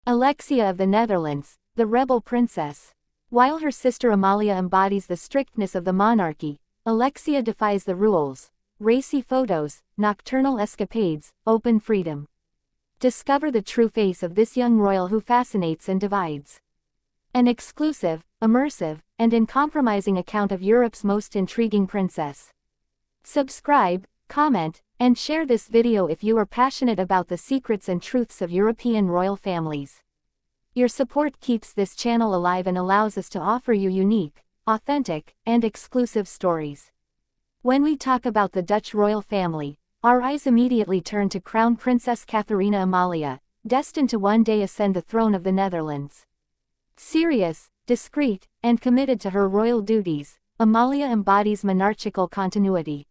Alexia of the Netherlands, the rebel princess. While her sister Amalia embodies the strictness of the monarchy, Alexia defies the rules. Racy photos, nocturnal escapades, open freedom. Discover the true face of this young royal who fascinates and divides. An exclusive, immersive, and uncompromising account of Europe's most intriguing princess. Subscribe, comment, and share this video if you are passionate about the secrets and truths of European royal families. Your support keeps this channel alive and allows us to offer you unique, authentic, and exclusive stories. When we talk about the Dutch royal family, our eyes immediately turn to Crown Princess Catharina Amalia, destined to one day ascend the throne of the Netherlands. Serious, discreet, and committed to her royal duties, Amalia embodies monarchical continuity.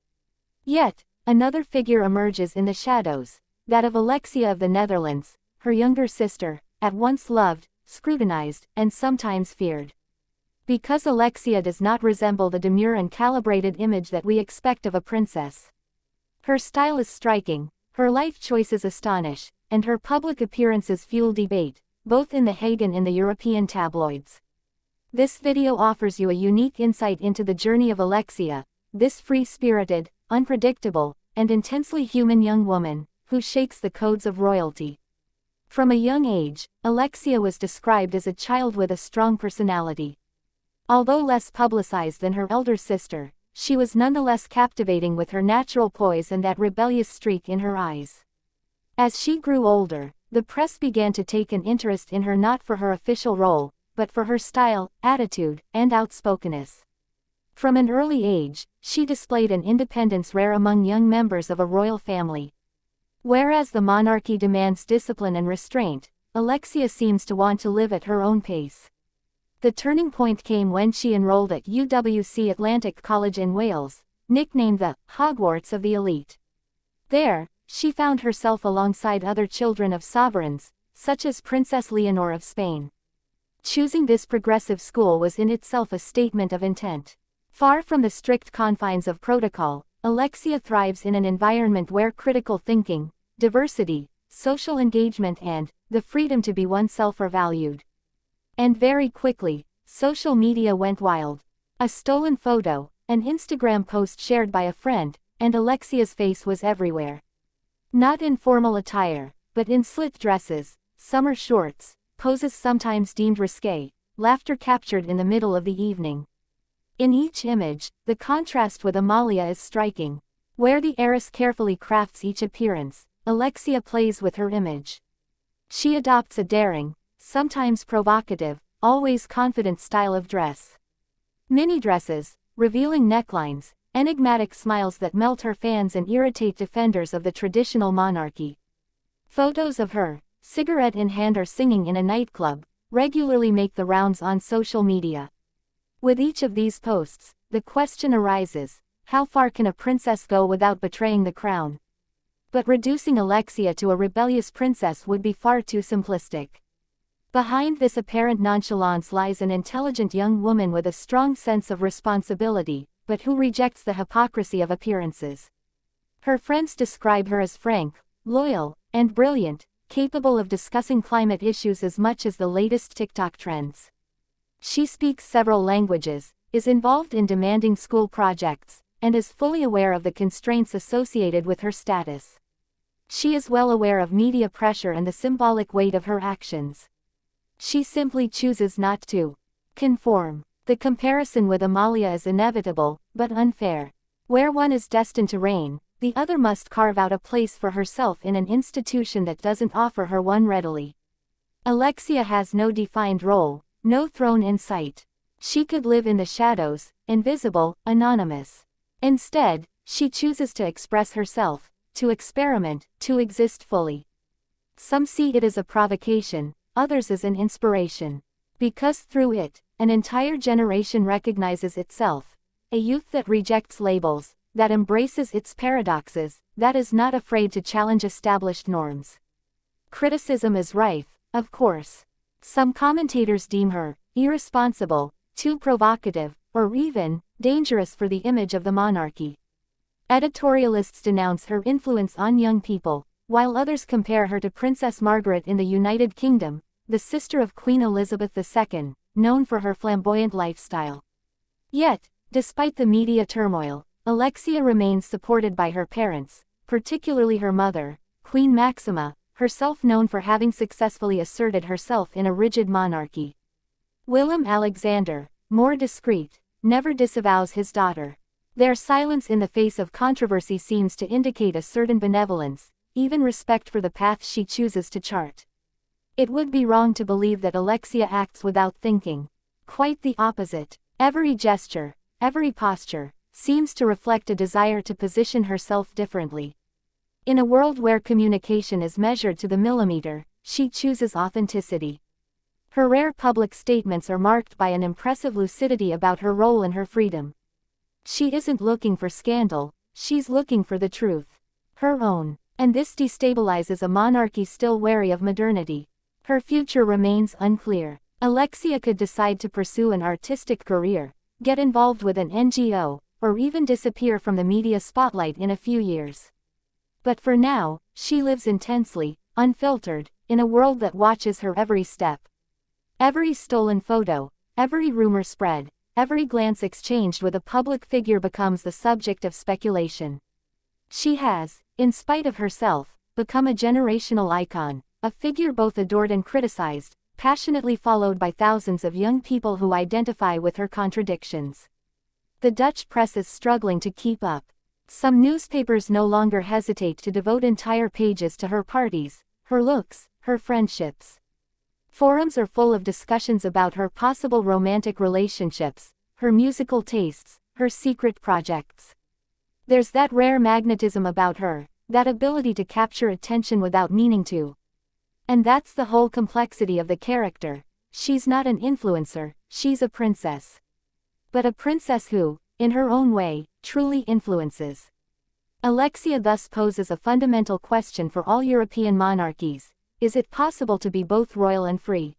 Yet, another figure emerges in the shadows, that of Alexia of the Netherlands, her younger sister, at once loved, scrutinized, and sometimes feared. Because Alexia does not resemble the demure and calibrated image that we expect of a princess. Her style is striking, her life choices astonish, and her public appearances fuel debate, both in The Hague and in the European tabloids. This video offers you a unique insight into the journey of Alexia, this free-spirited, unpredictable, and intensely human young woman, who shakes the codes of royalty. From a young age, Alexia was described as a child with a strong personality. Although less publicized than her elder sister, she was nonetheless captivating with her natural poise and that rebellious streak in her eyes. As she grew older, the press began to take an interest in her not for her official role, but for her style, attitude, and outspokenness. From an early age, she displayed an independence rare among young members of a royal family. Whereas the monarchy demands discipline and restraint, Alexia seems to want to live at her own pace. The turning point came when she enrolled at UWC Atlantic College in Wales, nicknamed the Hogwarts of the elite. There, she found herself alongside other children of sovereigns, such as Princess Leonor of Spain. Choosing this progressive school was in itself a statement of intent. Far from the strict confines of protocol, Alexia thrives in an environment where critical thinking, diversity, social engagement and the freedom to be oneself are valued. And very quickly, social media went wild. A stolen photo, an Instagram post shared by a friend, and Alexia's face was everywhere. Not in formal attire, but in slit dresses, summer shorts, poses sometimes deemed risque, laughter captured in the middle of the evening. In each image, the contrast with Amalia is striking. Where the heiress carefully crafts each appearance, Alexia plays with her image. She adopts a daring, sometimes provocative, always confident style of dress. Mini dresses, revealing necklines, enigmatic smiles that melt her fans and irritate defenders of the traditional monarchy. Photos of her, cigarette in hand or singing in a nightclub, regularly make the rounds on social media. With each of these posts, the question arises, how far can a princess go without betraying the crown? But reducing Alexia to a rebellious princess would be far too simplistic. Behind this apparent nonchalance lies an intelligent young woman with a strong sense of responsibility, but who rejects the hypocrisy of appearances. Her friends describe her as frank, loyal, and brilliant, capable of discussing climate issues as much as the latest TikTok trends. She speaks several languages, is involved in demanding school projects, and is fully aware of the constraints associated with her status. She is well aware of media pressure and the symbolic weight of her actions. She simply chooses not to conform. The comparison with Amalia is inevitable, but unfair. Where one is destined to reign, the other must carve out a place for herself in an institution that doesn't offer her one readily. Alexia has no defined role, no throne in sight. She could live in the shadows, invisible, anonymous. Instead, she chooses to express herself, to experiment, to exist fully. Some see it as a provocation, others as an inspiration. Because through it, an entire generation recognizes itself. A youth that rejects labels, that embraces its paradoxes, that is not afraid to challenge established norms. Criticism is rife, of course. Some commentators deem her irresponsible, too provocative, or even dangerous for the image of the monarchy. Editorialists denounce her influence on young people, while others compare her to Princess Margaret in the United Kingdom, the sister of Queen Elizabeth II, known for her flamboyant lifestyle. Yet, despite the media turmoil, Alexia remains supported by her parents, particularly her mother, Queen Maxima, herself known for having successfully asserted herself in a rigid monarchy. Willem Alexander, more discreet, never disavows his daughter. Their silence in the face of controversy seems to indicate a certain benevolence, even respect for the path she chooses to chart. It would be wrong to believe that Alexia acts without thinking. Quite the opposite. Every gesture, every posture, seems to reflect a desire to position herself differently. In a world where communication is measured to the millimeter, she chooses authenticity. Her rare public statements are marked by an impressive lucidity about her role and her freedom. She isn't looking for scandal, she's looking for the truth. Her own. And this destabilizes a monarchy still wary of modernity. Her future remains unclear. Alexia could decide to pursue an artistic career, get involved with an NGO, or even disappear from the media spotlight in a few years. But for now, she lives intensely, unfiltered, in a world that watches her every step. Every stolen photo, every rumor spread, every glance exchanged with a public figure becomes the subject of speculation. She has, in spite of herself, become a generational icon, a figure both adored and criticized, passionately followed by thousands of young people who identify with her contradictions. The Dutch press is struggling to keep up. Some newspapers no longer hesitate to devote entire pages to her parties, her looks, her friendships. Forums are full of discussions about her possible romantic relationships, her musical tastes, her secret projects. There's that rare magnetism about her, that ability to capture attention without meaning to. And that's the whole complexity of the character. She's not an influencer, she's a princess. But a princess who, in her own way, truly influences. Alexia thus poses a fundamental question for all European monarchies. Is it possible to be both royal and free?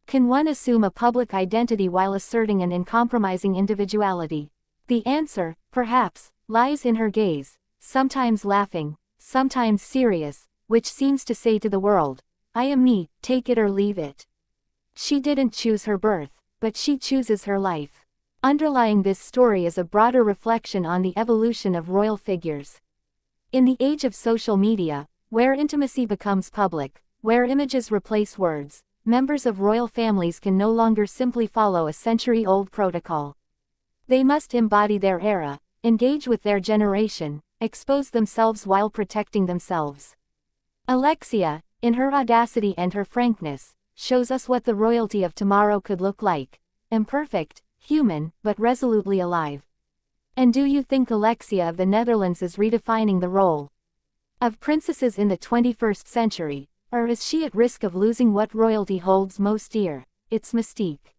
Can one assume a public identity while asserting an uncompromising individuality? The answer, perhaps, lies in her gaze, sometimes laughing, sometimes serious, which seems to say to the world, I am me, take it or leave it. She didn't choose her birth, but she chooses her life. Underlying this story is a broader reflection on the evolution of royal figures. In the age of social media, where intimacy becomes public, where images replace words, members of royal families can no longer simply follow a century-old protocol. They must embody their era, engage with their generation, expose themselves while protecting themselves. Alexia, in her audacity and her frankness, shows us what the royalty of tomorrow could look like: imperfect, human, but resolutely alive. And do you think Alexia of the Netherlands is redefining the role of princesses in the 21st century, or is she at risk of losing what royalty holds most dear, its mystique?